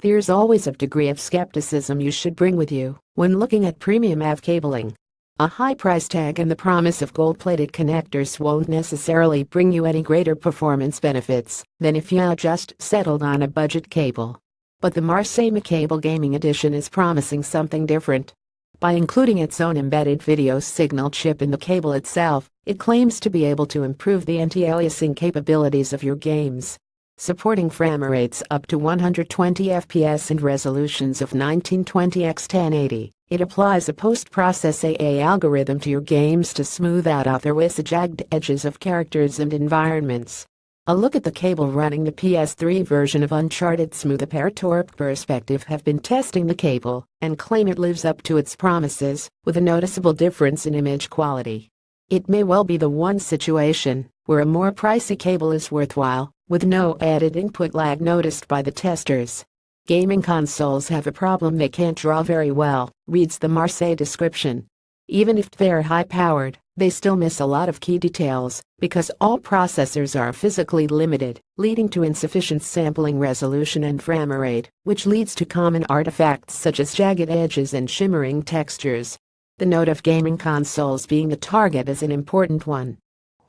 There's always a degree of skepticism you should bring with you when looking at premium AV cabling. A high price tag and the promise of gold-plated connectors won't necessarily bring you any greater performance benefits than if you just settled on a budget cable. But the Marseille Cable Gaming Edition is promising something different. By including its own embedded video signal chip in the cable itself, it claims to be able to improve the anti-aliasing capabilities of your games. Supporting frame rates up to 120 FPS and resolutions of 1920x1080, it applies a post-process AA algorithm to your games to smooth out otherwise jagged edges of characters and environments. A look at the cable running the PS3 version of Uncharted Smooth Torp Perspective have been testing the cable and claim it lives up to its promises with a noticeable difference in image quality. It may well be the one situation where a more pricey cable is worthwhile, with no added input lag noticed by the testers. Gaming consoles have a problem: they can't draw very well, reads the Marseille description. Even if they're high-powered, they still miss a lot of key details because all processors are physically limited, leading to insufficient sampling resolution and frame rate, which leads to common artifacts such as jagged edges and shimmering textures. The note of gaming consoles being the target is an important one.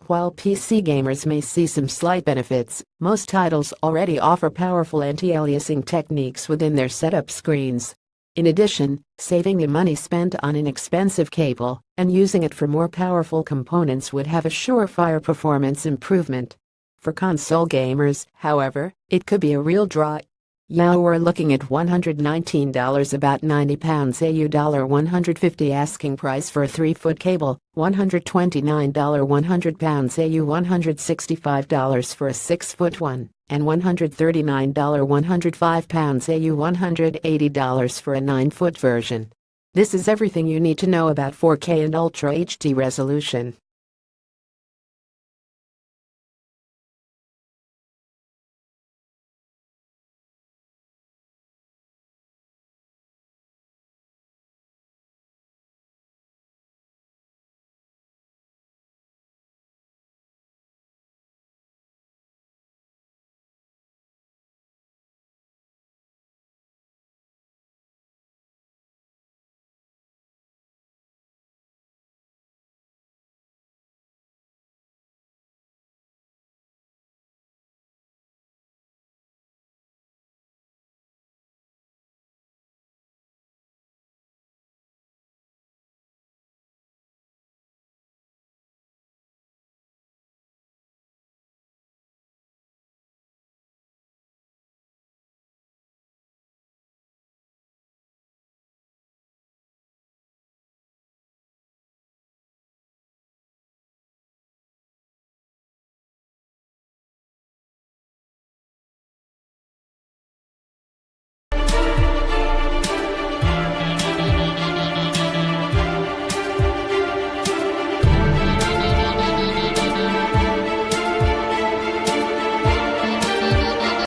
While PC gamers may see some slight benefits, most titles already offer powerful anti-aliasing techniques within their setup screens. In addition, saving the money spent on an expensive cable and using it for more powerful components would have a surefire performance improvement. For console gamers, however, it could be a real draw. We're looking at $119, about £90 AU, $150 asking price for a 3-foot cable, $129 £100 AU, $165 for a 6-foot one, and $139 £105 AU, $180 for a 9-foot version. This is everything you need to know about 4K and Ultra HD resolution.